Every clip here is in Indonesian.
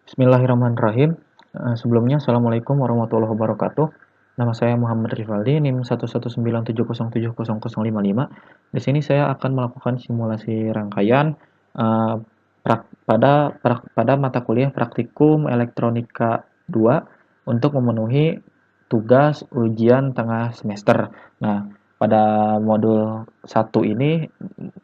Bismillahirrahmanirrahim. Sebelumnya, Assalamualaikum warahmatullahi wabarakatuh. Nama saya Muhammad Rifaldi, NIM 11970700055. Di sini saya akan melakukan simulasi rangkaian eh, pada mata kuliah Praktikum Elektronika 2 untuk memenuhi tugas ujian tengah semester. Nah, pada modul 1 ini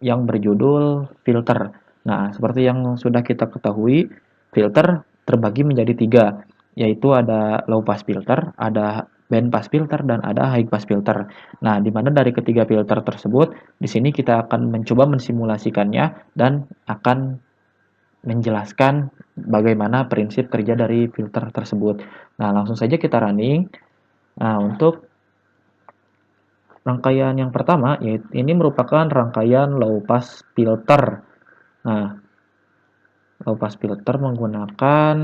yang berjudul filter. Nah, seperti yang sudah kita ketahui, filter terbagi menjadi tiga, yaitu ada low pass filter, ada band pass filter, dan ada high pass filter. Nah, di mana dari ketiga filter tersebut, di sini kita akan mencoba mensimulasikannya dan akan menjelaskan bagaimana prinsip kerja dari filter tersebut. Nah, langsung saja kita running. Nah, untuk rangkaian yang pertama, yaitu ini merupakan rangkaian low pass filter. Nah, low pass filter menggunakan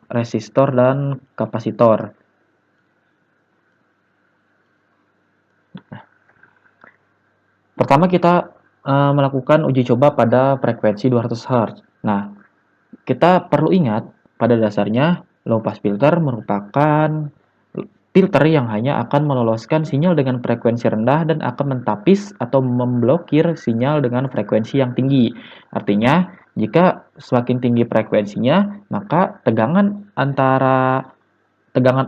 resistor dan kapasitor. Pertama kita melakukan uji coba pada frekuensi 200 Hz. Nah, kita perlu ingat pada dasarnya low pass filter merupakan filter yang hanya akan meloloskan sinyal dengan frekuensi rendah dan akan mentapis atau memblokir sinyal dengan frekuensi yang tinggi. Artinya, jika semakin tinggi frekuensinya, maka tegangan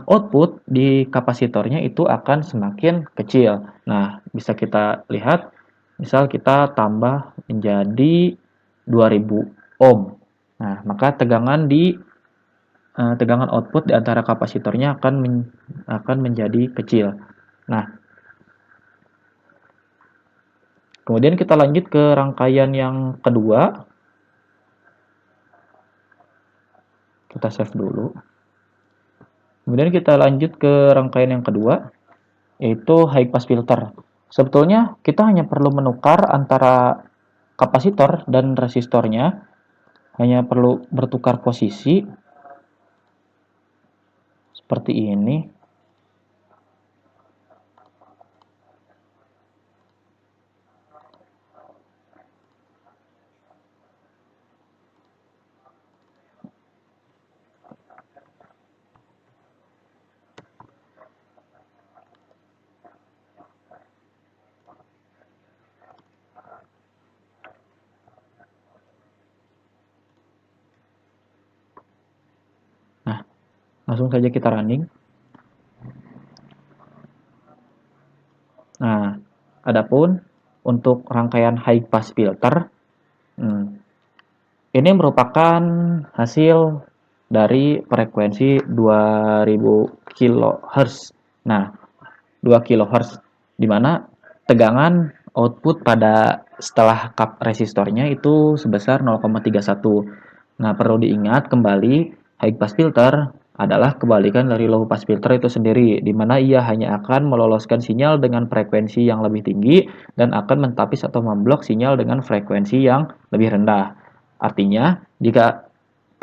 output di kapasitornya itu akan semakin kecil. Nah, bisa kita lihat, misal kita tambah menjadi 2000 ohm. Nah, maka tegangan output di antara kapasitornya akan menjadi kecil. Nah, kemudian kita lanjut ke rangkaian yang kedua. Kita save dulu. Kemudian kita lanjut ke rangkaian yang kedua, yaitu high pass filter. Sebetulnya kita hanya perlu menukar antara kapasitor dan resistornya, hanya perlu bertukar posisi seperti ini. Nah, langsung saja kita running. Nah, adapun untuk rangkaian high pass filter, ini merupakan hasil dari frekuensi 2000 kHz. Nah, 2 kHz, di mana tegangan output pada setelah kap resistornya itu sebesar 0,31. Nah, perlu diingat kembali, high pass filter adalah kebalikan dari low pass filter itu sendiri, di mana ia hanya akan meloloskan sinyal dengan frekuensi yang lebih tinggi dan akan mentapis atau memblok sinyal dengan frekuensi yang lebih rendah. Artinya, jika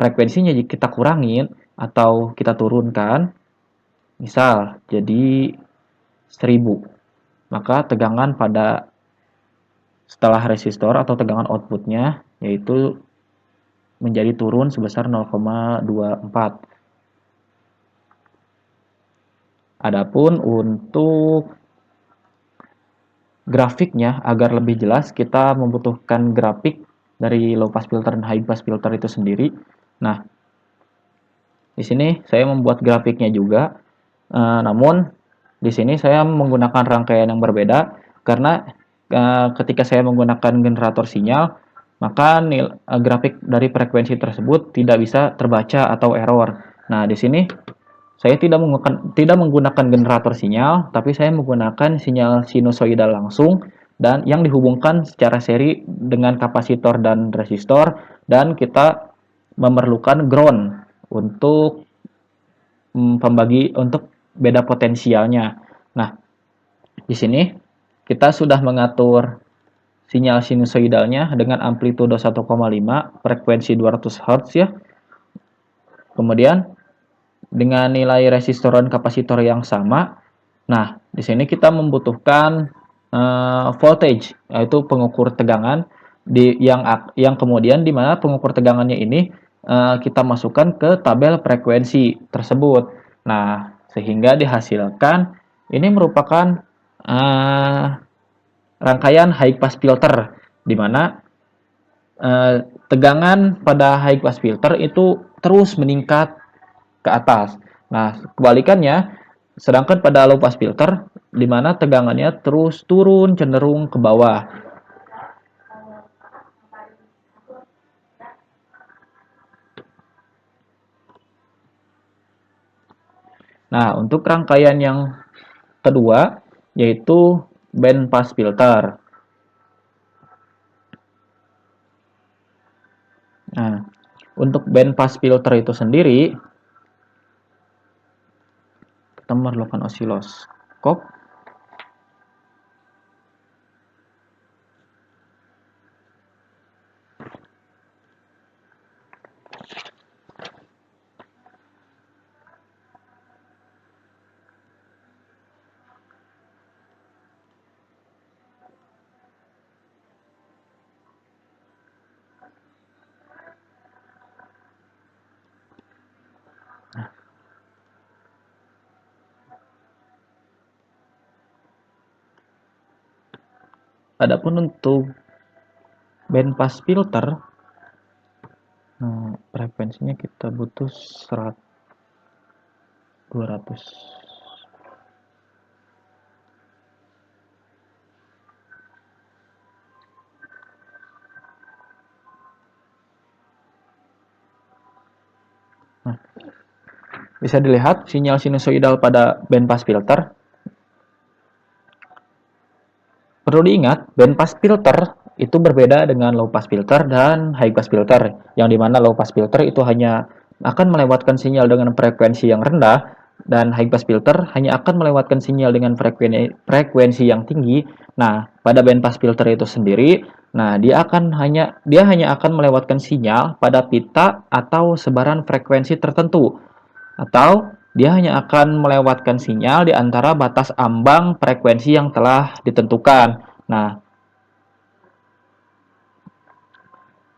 frekuensinya kita kurangin atau kita turunkan, misal jadi 1000, maka tegangan pada setelah resistor atau tegangan outputnya yaitu menjadi turun sebesar 0,24. Adapun untuk grafiknya agar lebih jelas, kita membutuhkan grafik dari low pass filter dan high pass filter itu sendiri. Nah, di sini saya membuat grafiknya juga, namun di sini saya menggunakan rangkaian yang berbeda karena ketika saya menggunakan generator sinyal, maka grafik dari frekuensi tersebut tidak bisa terbaca atau error. Nah, di sini saya tidak menggunakan generator sinyal, tapi saya menggunakan sinyal sinusoidal langsung dan yang dihubungkan secara seri dengan kapasitor dan resistor, dan kita memerlukan ground untuk untuk beda potensialnya. Nah, di sini kita sudah mengatur sinyal sinusoidalnya dengan amplitudo 1,5, frekuensi 200 Hz ya. Kemudian dengan nilai resistor dan kapasitor yang sama. Nah, di sini kita membutuhkan voltage, yaitu pengukur tegangan yang kemudian di mana pengukur tegangannya ini kita masukkan ke tabel frekuensi tersebut. Nah, sehingga dihasilkan ini merupakan uh, rangkaian high pass filter, di mana tegangan pada high pass filter itu terus meningkat ke atas. Nah, kebalikannya, sedangkan pada low pass filter, di mana tegangannya terus turun cenderung ke bawah. Nah, untuk rangkaian yang kedua, yaitu band pass filter. Nah, untuk band pass filter itu sendiri, kita memerlukan osiloskop. Adapun untuk band pass filter, frekuensinya kita butuh 200. Nah, bisa dilihat sinyal sinusoidal pada band pass filter. Perlu diingat, band pass filter itu berbeda dengan low pass filter dan high pass filter, yang dimana low pass filter itu hanya akan melewatkan sinyal dengan frekuensi yang rendah, dan high pass filter hanya akan melewatkan sinyal dengan frekuensi yang tinggi. Nah, pada band pass filter itu sendiri, nah dia hanya akan melewatkan sinyal pada pita atau sebaran frekuensi tertentu, atau dia hanya akan melewatkan sinyal di antara batas ambang frekuensi yang telah ditentukan. Nah,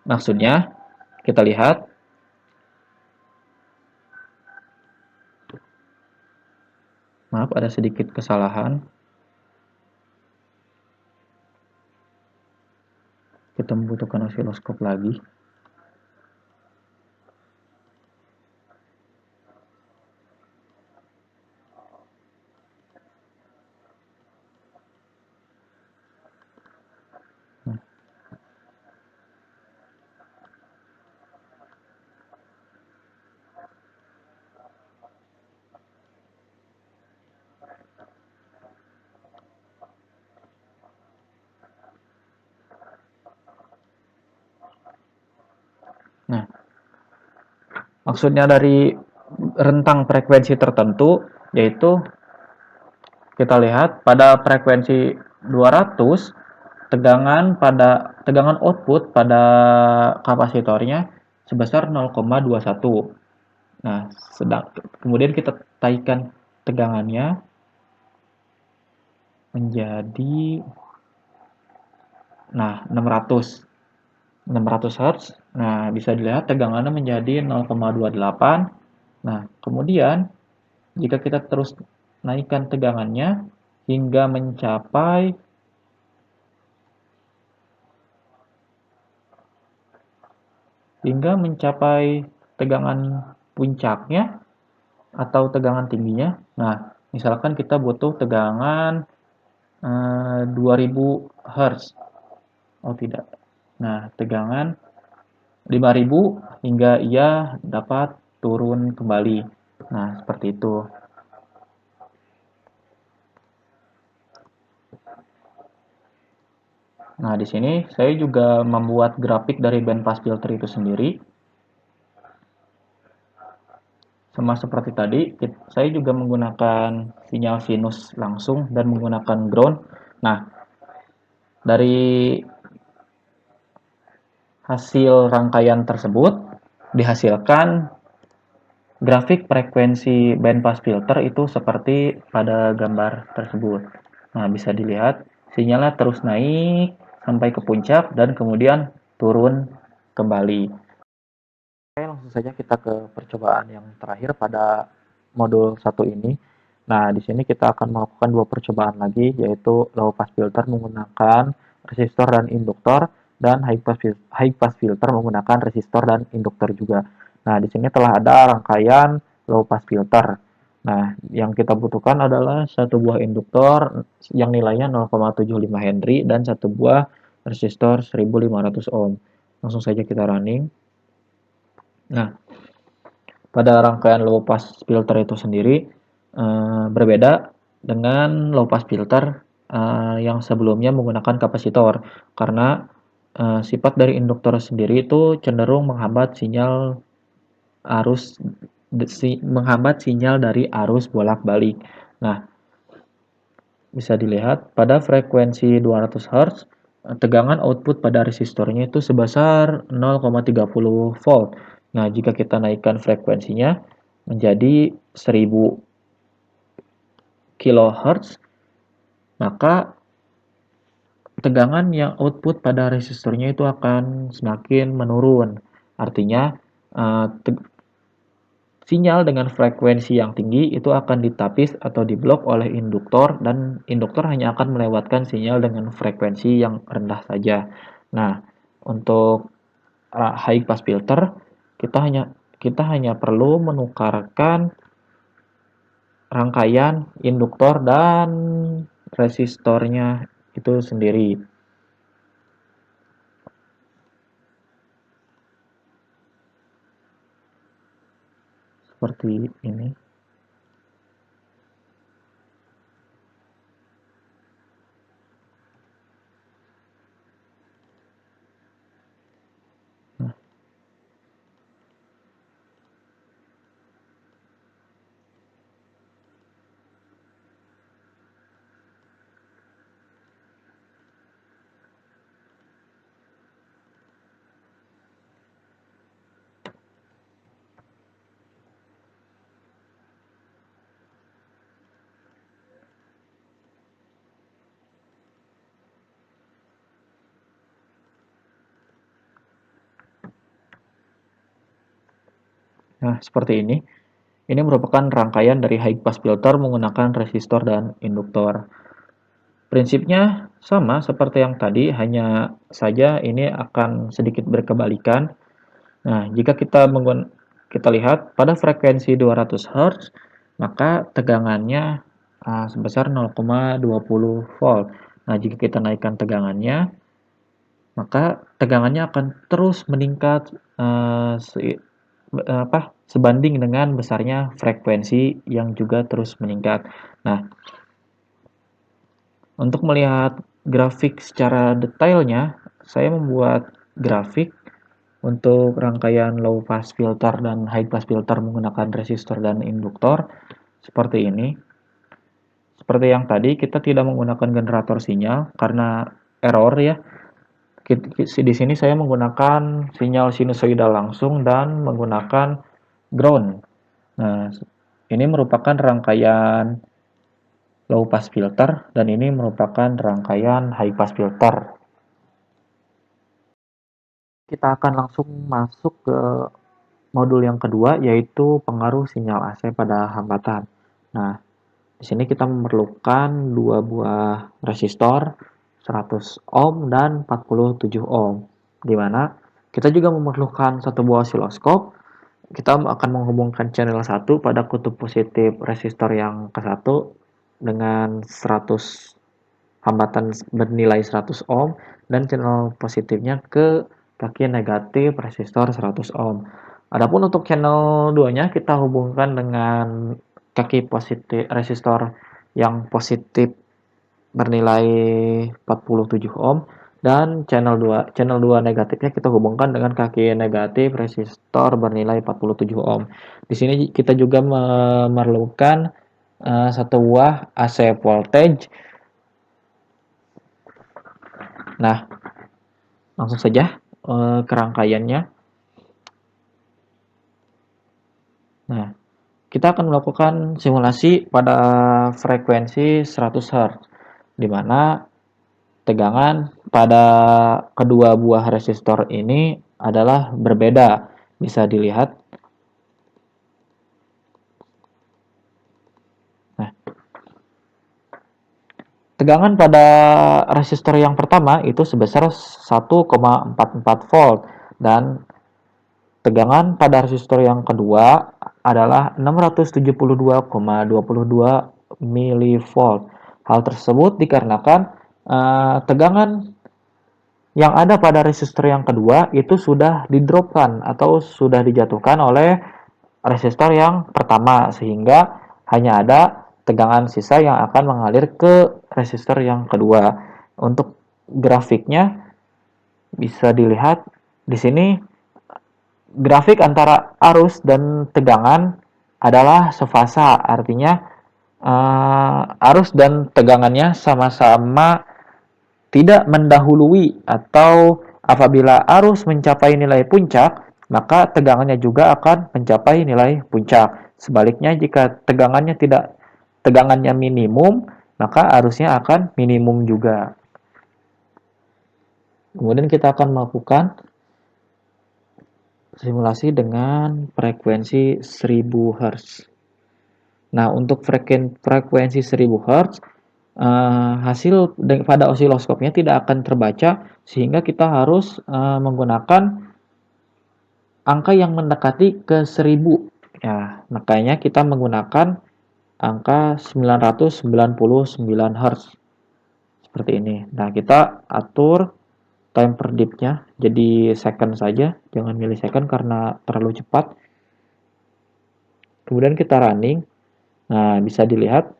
maksudnya kita lihat, maaf ada sedikit kesalahan. Kita membutuhkan osiloskop lagi. Nah, maksudnya dari rentang frekuensi tertentu, yaitu kita lihat pada frekuensi 200, tegangan output pada kapasitornya sebesar 0,21. Nah, kemudian kita taikkan tegangannya menjadi 600 Hz. Nah, bisa dilihat tegangannya menjadi 0,28. Nah, kemudian jika kita terus naikkan tegangannya hingga mencapai tegangan puncaknya atau tegangan tingginya. Nah, misalkan kita butuh tegangan 2000 Hz. Oh, tidak. Nah, tegangan 5000 hingga ia dapat turun kembali. Nah, seperti itu. Nah, di sini saya juga membuat grafik dari band pass filter itu sendiri. Sama seperti tadi, saya juga menggunakan sinyal sinus langsung dan menggunakan ground. Nah, dari hasil rangkaian tersebut dihasilkan grafik frekuensi band pass filter itu seperti pada gambar tersebut. Nah, bisa dilihat sinyalnya terus naik sampai ke puncak dan kemudian turun kembali. Oke, langsung langsung saja kita ke percobaan yang terakhir pada modul satu ini. Nah, di sini kita akan melakukan dua percobaan lagi, yaitu low pass filter menggunakan resistor dan induktor, dan high pass filter menggunakan resistor dan induktor juga. Nah, di sini telah ada rangkaian low pass filter. Nah, yang kita butuhkan adalah satu buah induktor yang nilainya 0,75 Henry dan satu buah resistor 1500 ohm. Langsung saja kita running. Nah, pada rangkaian low pass filter itu sendiri berbeda dengan low pass filter yang sebelumnya menggunakan kapasitor, karena sifat dari induktor sendiri itu cenderung menghambat sinyal arus menghambat sinyal dari arus bolak-balik. Nah, bisa dilihat pada frekuensi 200 Hz, tegangan output pada resistornya itu sebesar 0,30 volt. Nah, jika kita naikkan frekuensinya menjadi 1000 kHz, maka tegangan yang output pada resistornya itu akan semakin menurun. Artinya, sinyal dengan frekuensi yang tinggi itu akan ditapis atau diblok oleh induktor, dan induktor hanya akan melewatkan sinyal dengan frekuensi yang rendah saja. Nah, untuk high pass filter kita hanya perlu menukarkan rangkaian induktor dan resistornya itu sendiri. Seperti ini. Nah, seperti ini. Ini merupakan rangkaian dari high pass filter menggunakan resistor dan induktor. Prinsipnya sama seperti yang tadi, hanya saja ini akan sedikit berkebalikan. Nah, jika kita lihat pada frekuensi 200 Hz, maka tegangannya sebesar 0,20 volt. Nah, jika kita naikkan tegangannya, maka tegangannya akan terus meningkat sebanding dengan besarnya frekuensi yang juga terus meningkat. Nah, untuk melihat grafik secara detailnya, saya membuat grafik untuk rangkaian low pass filter dan high pass filter menggunakan resistor dan induktor seperti ini. Seperti yang tadi, kita tidak menggunakan generator sinyal karena error ya. Di sini saya menggunakan sinyal sinusoidal langsung dan menggunakan ground. Nah, ini merupakan rangkaian low pass filter dan ini merupakan rangkaian high pass filter. Kita akan langsung masuk ke modul yang kedua, yaitu pengaruh sinyal AC pada hambatan. Nah, di sini kita memerlukan dua buah resistor 100 ohm dan 47 ohm, di mana kita juga memerlukan satu buah osiloskop. Kita akan menghubungkan channel 1 pada kutub positif resistor yang ke-1 dengan 100 hambatan bernilai 100 ohm, dan channel positifnya ke kaki negatif resistor 100 ohm. Adapun untuk channel 2-nya kita hubungkan dengan kaki positif resistor yang positif bernilai 47 ohm, dan channel 2 negatifnya kita hubungkan dengan kaki negatif resistor bernilai 47 ohm. Di sini kita juga memerlukan satu buah AC voltage. Nah, langsung saja ke rangkaiannya. Nah, kita akan melakukan simulasi pada frekuensi 100 Hz, di mana tegangan pada kedua buah resistor ini adalah berbeda. bisa dilihat. Nah, tegangan pada resistor yang pertama itu sebesar 1,44 volt dan tegangan pada resistor yang kedua adalah 672,22 milivolt. Hal tersebut dikarenakan tegangan yang ada pada resistor yang kedua itu sudah didropkan atau sudah dijatuhkan oleh resistor yang pertama, sehingga hanya ada tegangan sisa yang akan mengalir ke resistor yang kedua. Untuk grafiknya bisa dilihat di sini, grafik antara arus dan tegangan adalah sefasa, artinya arus dan tegangannya sama-sama tidak mendahului, atau apabila arus mencapai nilai puncak, maka tegangannya juga akan mencapai nilai puncak. Sebaliknya, jika tegangannya minimum, maka arusnya akan minimum juga. Kemudian kita akan melakukan simulasi dengan frekuensi 1000 Hz. Nah, untuk frekuensi 1000 Hz, hasil pada osiloskopnya tidak akan terbaca, sehingga kita harus menggunakan angka yang mendekati ke 1000. Ya, makanya kita menggunakan angka 999 Hz. Seperti ini. Nah, kita atur time per dip-nya jadi second saja, jangan millisecond karena terlalu cepat. Kemudian kita running. Nah, bisa dilihat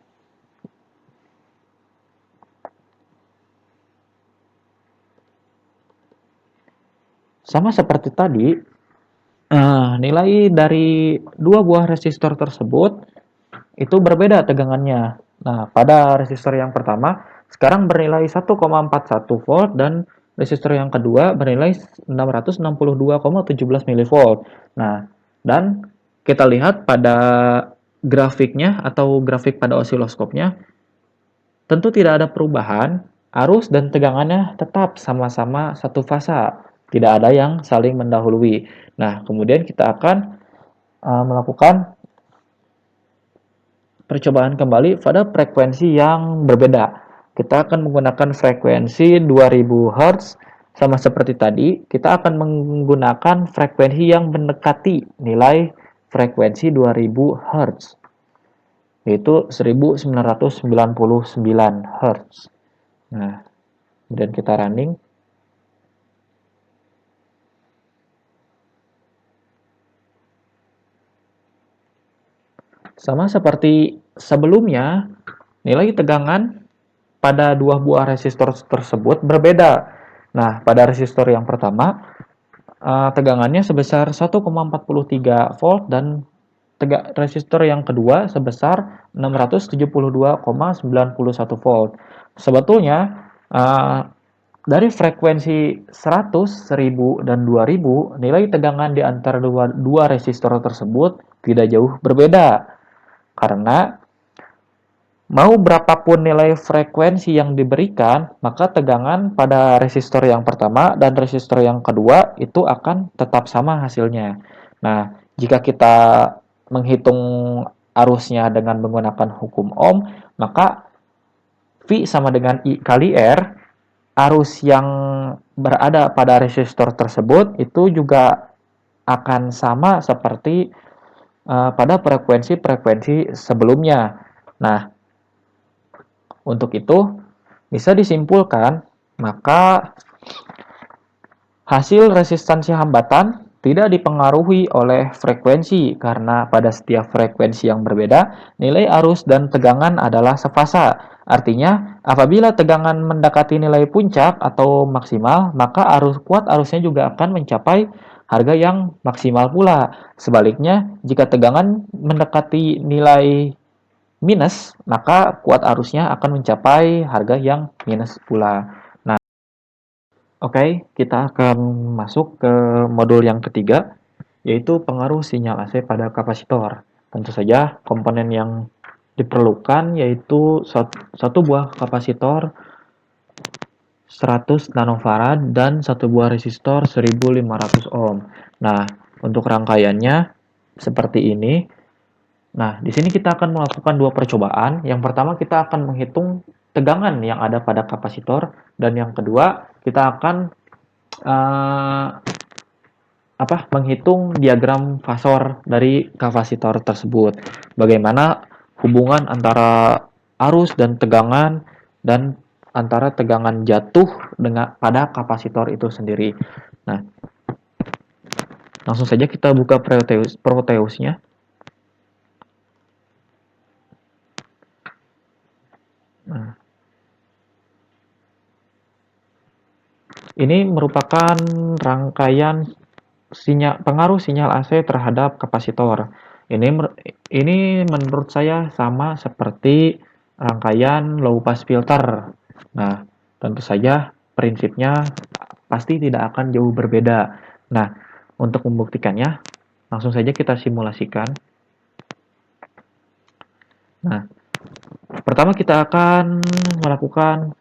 sama seperti tadi, nilai dari dua buah resistor tersebut itu berbeda tegangannya. Nah, pada resistor yang pertama sekarang bernilai 1,41 volt dan resistor yang kedua bernilai 662,17 milivolt. Nah, dan kita lihat pada grafiknya atau grafik pada osiloskopnya, tentu tidak ada perubahan, arus dan tegangannya tetap sama-sama satu fasa, tidak ada yang saling mendahului. Nah, kemudian kita akan melakukan percobaan kembali pada frekuensi yang berbeda. Kita akan menggunakan frekuensi 2000 Hz, sama seperti tadi, kita akan menggunakan frekuensi yang mendekati nilai frekuensi 2000 Hz, yaitu 1999 Hz. Nah, kemudian kita running. Sama seperti sebelumnya, nilai tegangan pada dua buah resistor tersebut berbeda. Nah, pada resistor yang pertama, tegangannya sebesar 1,43 volt dan resistor yang kedua sebesar 672,91 volt. Sebetulnya, dari frekuensi 100, 1000, dan 2000, nilai tegangan di antara dua resistor tersebut tidak jauh berbeda. Karena mau berapapun nilai frekuensi yang diberikan, maka tegangan pada resistor yang pertama dan resistor yang kedua itu akan tetap sama hasilnya. Nah, jika kita menghitung arusnya dengan menggunakan hukum Ohm, maka V sama dengan I kali R, arus yang berada pada resistor tersebut itu juga akan sama seperti pada frekuensi-frekuensi sebelumnya. Nah, untuk itu bisa disimpulkan, maka hasil resistansi hambatan tidak dipengaruhi oleh frekuensi, karena pada setiap frekuensi yang berbeda, nilai arus dan tegangan adalah sefasa. Artinya, apabila tegangan mendekati nilai puncak atau maksimal, maka kuat arusnya juga akan mencapai harga yang maksimal pula. Sebaliknya, jika tegangan mendekati nilai minus, maka kuat arusnya akan mencapai harga yang minus pula. Nah, oke, kita akan masuk ke modul yang ketiga, yaitu pengaruh sinyal AC pada kapasitor. Tentu saja komponen yang diperlukan yaitu satu buah kapasitor 100 nanofarad dan satu buah resistor 1500 ohm. Nah, Untuk rangkaiannya seperti ini. Nah, di sini kita akan melakukan dua percobaan. Yang pertama kita akan menghitung tegangan yang ada pada kapasitor, dan yang kedua kita akan eh, menghitung diagram fasor dari kapasitor tersebut. Bagaimana hubungan antara arus dan tegangan, dan antara tegangan jatuh dengan pada kapasitor itu sendiri. Nah, langsung saja kita buka Proteusnya. Nah, ini merupakan rangkaian pengaruh sinyal AC terhadap kapasitor. Ini ini menurut saya sama seperti rangkaian low pass filter. Nah, tentu saja prinsipnya pasti tidak akan jauh berbeda. Nah, untuk membuktikannya, langsung saja kita simulasikan. Nah, pertama kita akan melakukan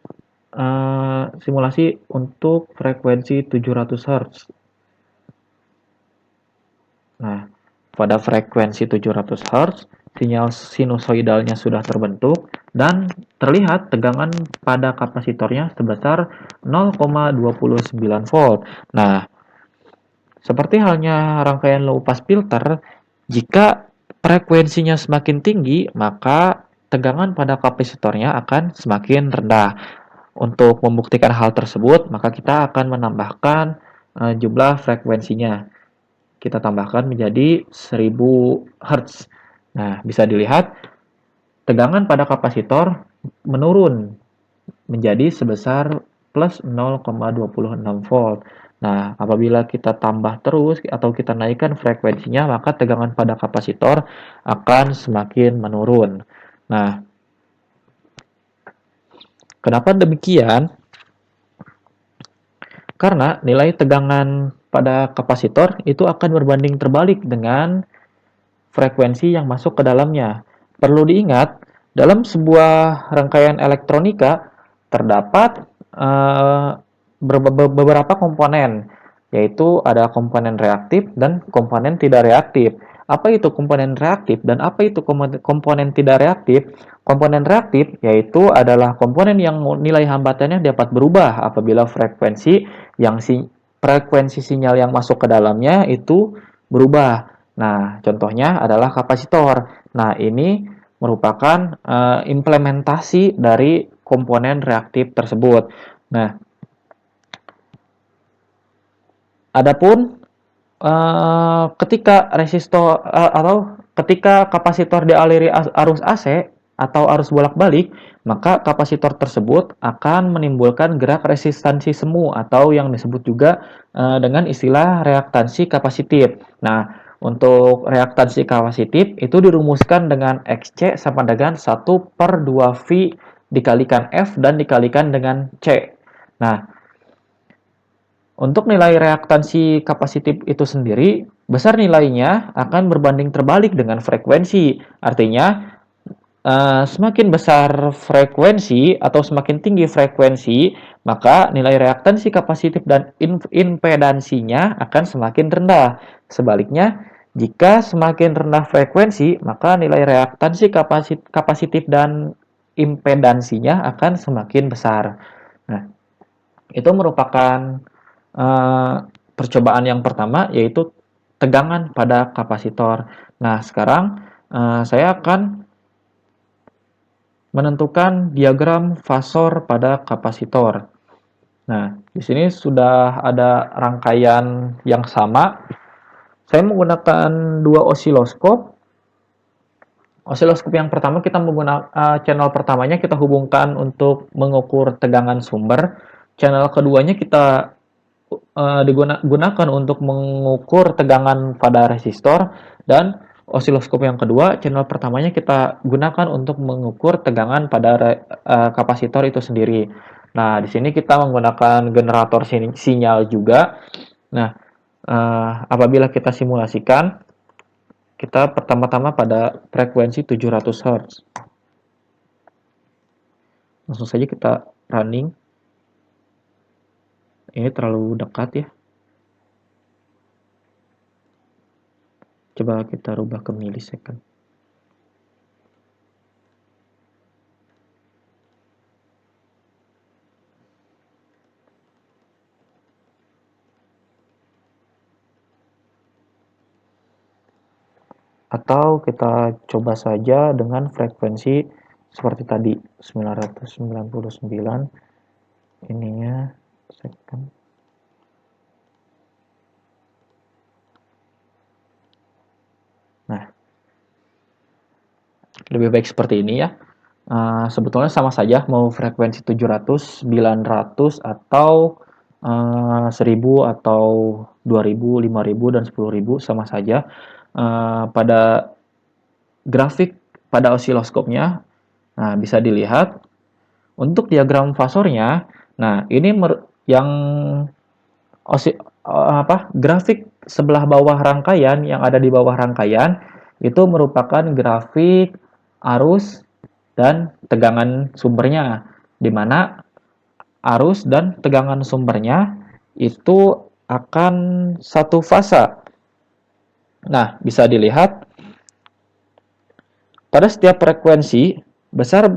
simulasi untuk frekuensi 700 Hz. Nah, pada frekuensi 700 Hz, sinyal sinusoidalnya sudah terbentuk dan terlihat tegangan pada kapasitornya sebesar 0,29 volt. Nah, seperti halnya rangkaian low pass filter, jika frekuensinya semakin tinggi, maka tegangan pada kapasitornya akan semakin rendah. Untuk membuktikan hal tersebut, maka kita akan menambahkan jumlah frekuensinya. Kita tambahkan menjadi 1000 Hz. Nah, bisa dilihat tegangan pada kapasitor menurun menjadi sebesar plus 0,26 volt. Nah, apabila kita tambah terus atau kita naikkan frekuensinya, maka tegangan pada kapasitor akan semakin menurun. Nah, kenapa demikian? Karena nilai tegangan pada kapasitor itu akan berbanding terbalik dengan frekuensi yang masuk ke dalamnya. Perlu diingat, dalam sebuah rangkaian elektronika terdapat beberapa komponen, yaitu ada komponen reaktif dan komponen tidak reaktif. Apa itu komponen reaktif dan apa itu komponen tidak reaktif? Komponen reaktif yaitu adalah komponen yang nilai hambatannya dapat berubah apabila frekuensi sinyal yang masuk ke dalamnya itu berubah. Nah, contohnya adalah kapasitor. Nah, ini merupakan implementasi dari komponen reaktif tersebut. Nah, adapun ketika resistor atau ketika kapasitor dialiri arus AC atau arus bolak-balik, maka kapasitor tersebut akan menimbulkan gerak resistansi semu atau yang disebut juga dengan istilah reaktansi kapasitif. Nah, untuk reaktansi kapasitif itu dirumuskan dengan XC sama dengan 1/2V dikalikan F dan dikalikan dengan C. Nah, untuk nilai reaktansi kapasitif itu sendiri, besar nilainya akan berbanding terbalik dengan frekuensi. Artinya, semakin besar frekuensi atau semakin tinggi frekuensi, maka nilai reaktansi kapasitif dan impedansinya akan semakin rendah. Sebaliknya, jika semakin rendah frekuensi, maka nilai reaktansi kapasitif dan impedansinya akan semakin besar. Nah, itu merupakan uh, percobaan yang pertama, yaitu tegangan pada kapasitor. Nah, sekarang saya akan menentukan diagram fasor pada kapasitor. Nah, di sini sudah ada rangkaian yang sama. Saya menggunakan dua osiloskop. Osiloskop yang pertama kita menggunakan channel pertamanya kita hubungkan untuk mengukur tegangan sumber. Channel keduanya kita digunakan untuk mengukur tegangan pada resistor, dan osiloskop yang kedua channel pertamanya kita gunakan untuk mengukur tegangan pada kapasitor itu sendiri. Nah, di sini kita menggunakan generator sinyal juga. Nah, apabila kita simulasikan, kita pertama-tama pada frekuensi 700 Hz. Langsung saja kita running. Ini terlalu dekat ya. Coba kita rubah ke milisecond. Atau kita coba saja dengan frekuensi seperti tadi 999 ininya second. Nah, lebih baik seperti ini ya. Sebetulnya sama saja mau frekuensi 700, 900 atau 1000 atau 2000, 5000 dan 10.000 sama saja. Pada grafik pada osiloskopnya, nah bisa dilihat untuk diagram fasornya. Nah, ini yang grafik sebelah bawah rangkaian yang ada di bawah rangkaian itu merupakan grafik arus dan tegangan sumbernya, di mana arus dan tegangan sumbernya itu akan satu fasa. Nah, bisa dilihat pada setiap frekuensi besar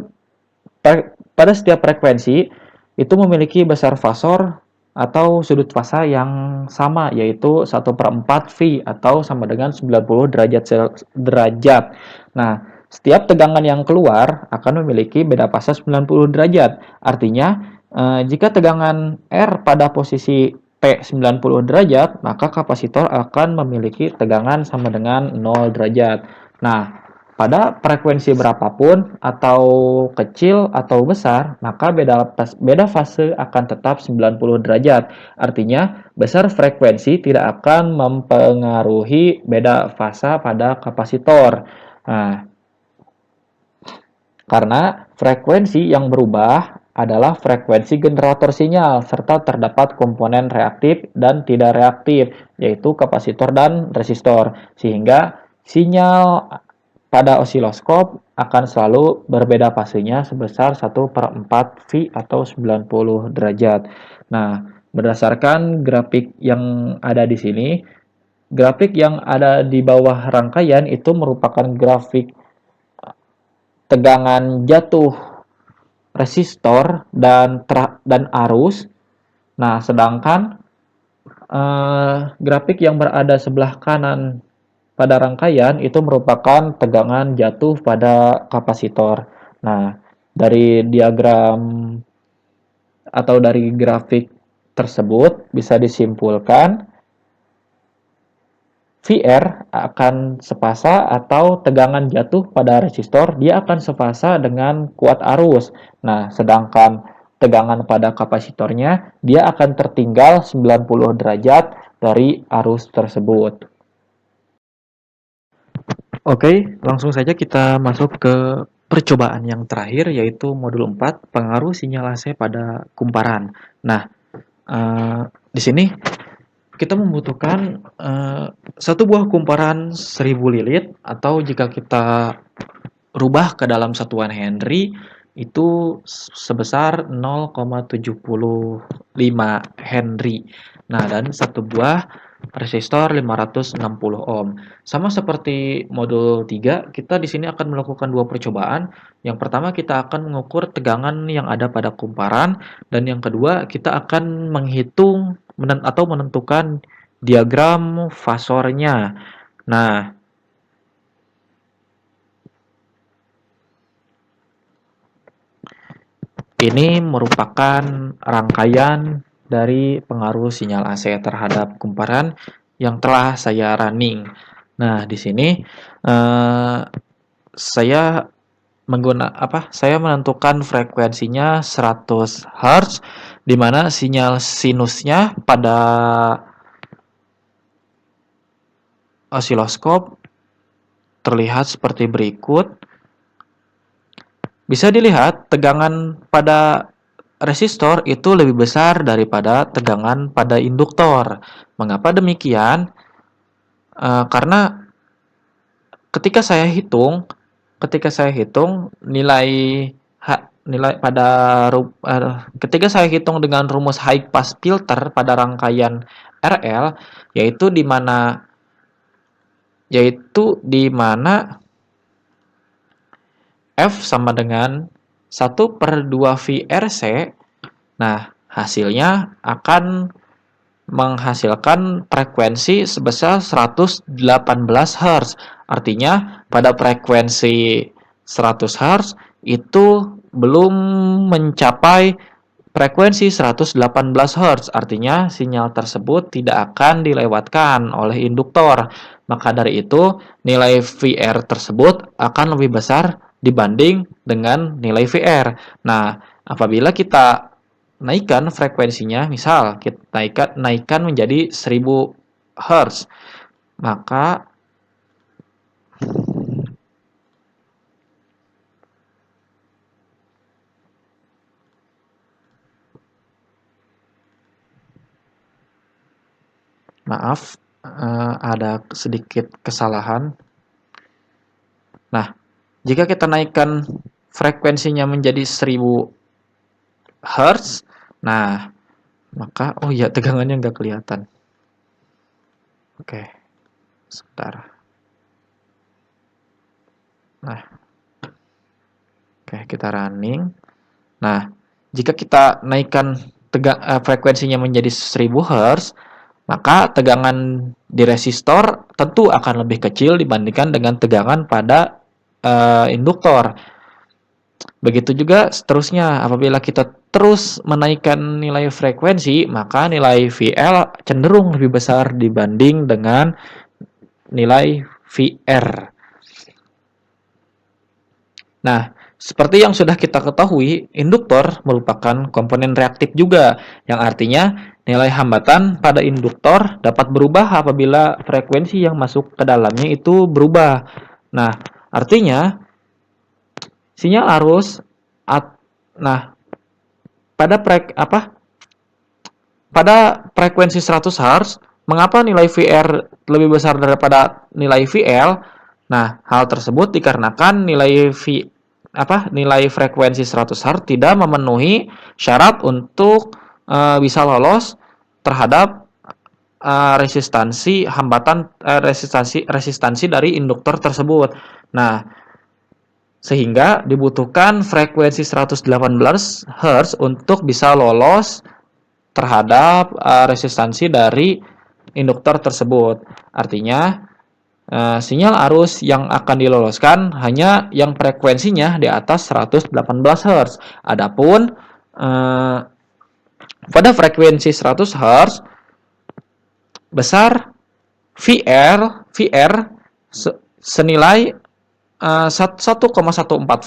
pada setiap frekuensi itu memiliki besar fasor atau sudut fasa yang sama, yaitu 1/4 V atau sama dengan 90 derajat. Nah, setiap tegangan yang keluar akan memiliki beda fasa 90 derajat. Artinya, jika tegangan R pada posisi T 90 derajat, maka kapasitor akan memiliki tegangan sama dengan 0 derajat. Nah, pada frekuensi berapapun atau kecil atau besar, maka beda fase akan tetap 90 derajat. Artinya, besar frekuensi tidak akan mempengaruhi beda fasa pada kapasitor. Nah, karena frekuensi yang berubah adalah frekuensi generator sinyal, serta terdapat komponen reaktif dan tidak reaktif, yaitu kapasitor dan resistor, sehingga sinyal pada osiloskop akan selalu berbeda fasenya sebesar 1/4 V atau 90 derajat. Nah, berdasarkan grafik yang ada di sini, grafik yang ada di bawah rangkaian itu merupakan grafik tegangan jatuh resistor dan arus. Nah, sedangkan grafik yang berada sebelah kanan pada rangkaian itu merupakan tegangan jatuh pada kapasitor. Nah, dari diagram atau dari grafik tersebut bisa disimpulkan VR akan sepasa atau tegangan jatuh pada resistor dia akan sepasa dengan kuat arus. Nah, sedangkan tegangan pada kapasitornya dia akan tertinggal 90 derajat dari arus tersebut. Oke, langsung saja kita masuk ke percobaan yang terakhir, yaitu modul 4, pengaruh sinyal AC pada kumparan. Nah, di sini kita membutuhkan satu buah kumparan 1000 lilit, atau jika kita rubah ke dalam satuan Henry, itu sebesar 0,75 Henry. Nah, dan satu buah resistor 560 ohm. Sama seperti modul 3, kita di sini akan melakukan dua percobaan. Yang pertama, kita akan mengukur tegangan yang ada pada kumparan, dan yang kedua, kita akan menghitung atau menentukan diagram fasornya. Nah, ini merupakan rangkaian dari pengaruh sinyal AC terhadap kumparan yang telah saya running. Nah, di sini saya saya menentukan frekuensinya 100 Hz, di mana sinyal sinusnya pada osiloskop terlihat seperti berikut. Bisa dilihat tegangan pada resistor itu lebih besar daripada tegangan pada induktor. Mengapa demikian? Karena ketika saya hitung nilai nilai pada ketika saya hitung dengan rumus high pass filter pada rangkaian RL, yaitu di mana yaitu di mana F sama dengan 1/2 VRC. Nah, hasilnya akan menghasilkan frekuensi sebesar 118 Hz. Artinya, pada frekuensi 100 Hz itu belum mencapai frekuensi 118 Hz. Artinya, sinyal tersebut tidak akan dilewatkan oleh induktor. Maka dari itu, nilai VR tersebut akan lebih besar dibanding dengan nilai VR. Nah, apabila kita naikkan frekuensinya, misal kita naikkan menjadi 1000 Hz, maka maaf, ada sedikit kesalahan. Nah, jika kita naikkan frekuensinya menjadi 1000 Hz, nah, maka, oh ya, tegangannya nggak kelihatan. Oke, sebentar. Nah, oke, kita running. Nah, jika kita naikkan frekuensinya menjadi 1000 Hz, maka tegangan di resistor tentu akan lebih kecil dibandingkan dengan tegangan pada induktor. Begitu juga seterusnya, apabila kita terus menaikkan nilai frekuensi, maka nilai VL cenderung lebih besar dibanding dengan nilai VR. Nah, seperti yang sudah kita ketahui, induktor merupakan komponen reaktif juga, yang artinya nilai hambatan pada induktor dapat berubah apabila frekuensi yang masuk ke dalamnya itu berubah. Nah, artinya sinyal arus nah, pada frekuensi 100 Hz, mengapa nilai VR lebih besar daripada nilai VL? Nah, hal tersebut dikarenakan nilai frekuensi 100 Hz tidak memenuhi syarat untuk bisa lolos terhadap resistansi dari induktor tersebut. Nah, sehingga dibutuhkan frekuensi 118 Hz untuk bisa lolos terhadap resistansi dari induktor tersebut. Artinya, sinyal arus yang akan diloloskan hanya yang frekuensinya di atas 118 Hz. Adapun pada frekuensi 100 Hz besar VR senilai 1,14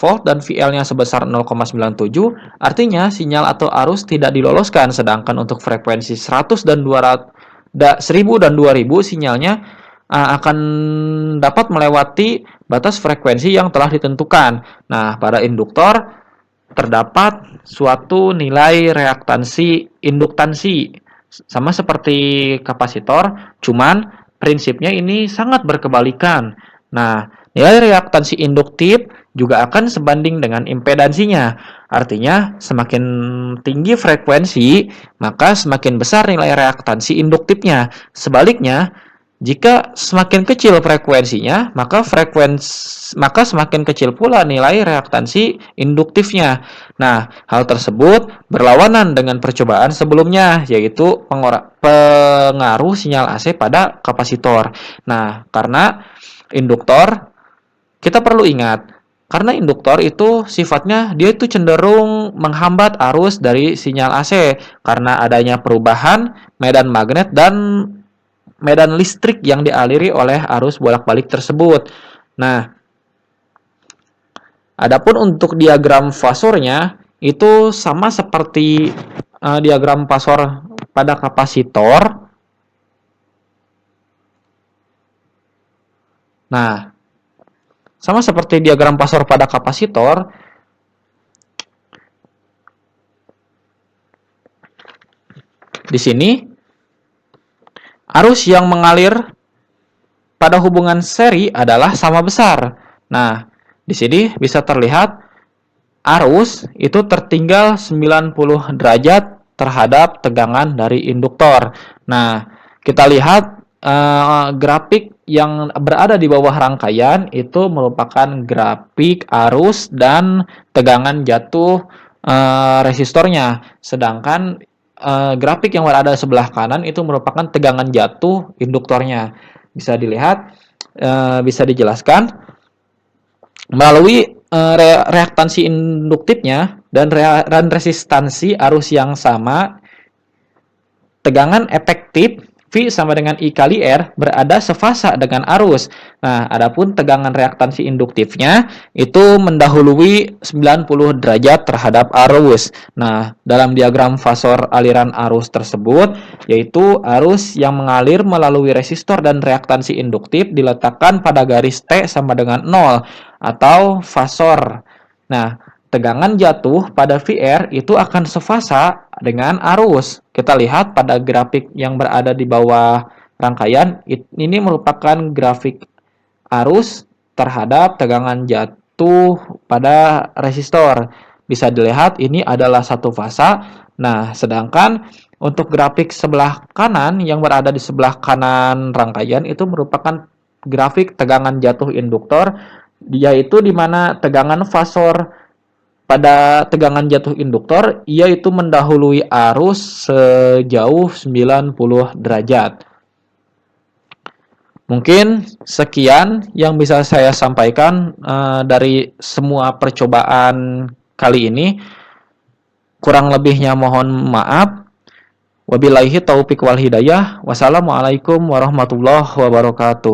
volt dan VL-nya sebesar 0,97, artinya sinyal atau arus tidak diloloskan, sedangkan untuk frekuensi 100 dan 200, 1000 dan 2000 sinyalnya akan dapat melewati batas frekuensi yang telah ditentukan. Nah, pada induktor terdapat suatu nilai reaktansi induktansi sama seperti kapasitor, cuman prinsipnya ini sangat berkebalikan. Nah, nilai reaktansi induktif juga akan sebanding dengan impedansinya. Artinya, semakin tinggi frekuensi, maka semakin besar nilai reaktansi induktifnya. Sebaliknya, jika semakin kecil frekuensinya, maka semakin kecil pula nilai reaktansi induktifnya. Nah, hal tersebut berlawanan dengan percobaan sebelumnya, yaitu pengaruh sinyal AC pada kapasitor. Nah, karena induktor, kita perlu ingat, karena induktor itu sifatnya dia itu cenderung menghambat arus dari sinyal AC karena adanya perubahan medan magnet dan medan listrik yang dialiri oleh arus bolak-balik tersebut. Nah, adapun untuk diagram fasornya itu sama seperti diagram fasor pada kapasitor. Nah, sama seperti diagram fasor pada kapasitor, di sini arus yang mengalir pada hubungan seri adalah sama besar. Nah, di sini bisa terlihat arus itu tertinggal 90 derajat terhadap tegangan dari induktor. Nah, kita lihat grafik yang berada di bawah rangkaian itu merupakan grafik arus dan tegangan jatuh resistornya. Sedangkan grafik yang berada sebelah kanan itu merupakan tegangan jatuh induktornya. Bisa dilihat, bisa dijelaskan melalui reaktansi induktifnya dan resistansi arus yang sama, tegangan efektif V sama dengan I kali R berada sefasa dengan arus. Nah, adapun tegangan reaktansi induktifnya itu mendahului 90 derajat terhadap arus. Nah, dalam diagram fasor aliran arus tersebut, yaitu arus yang mengalir melalui resistor dan reaktansi induktif diletakkan pada garis T sama dengan 0 atau fasor. Nah, tegangan jatuh pada VR itu akan sefasa dengan arus. Kita lihat pada grafik yang berada di bawah rangkaian, ini merupakan grafik arus terhadap tegangan jatuh pada resistor. Bisa dilihat ini adalah satu fasa. Nah, sedangkan untuk grafik sebelah kanan yang berada di sebelah kanan rangkaian itu merupakan grafik tegangan jatuh induktor, yaitu di mana tegangan fasor pada tegangan jatuh induktor, yaitu mendahului arus sejauh 90 derajat. Mungkin sekian yang bisa saya sampaikan dari semua percobaan kali ini. Kurang lebihnya mohon maaf. Wabillahi taufiq wal hidayah. Wassalamualaikum warahmatullahi wabarakatuh.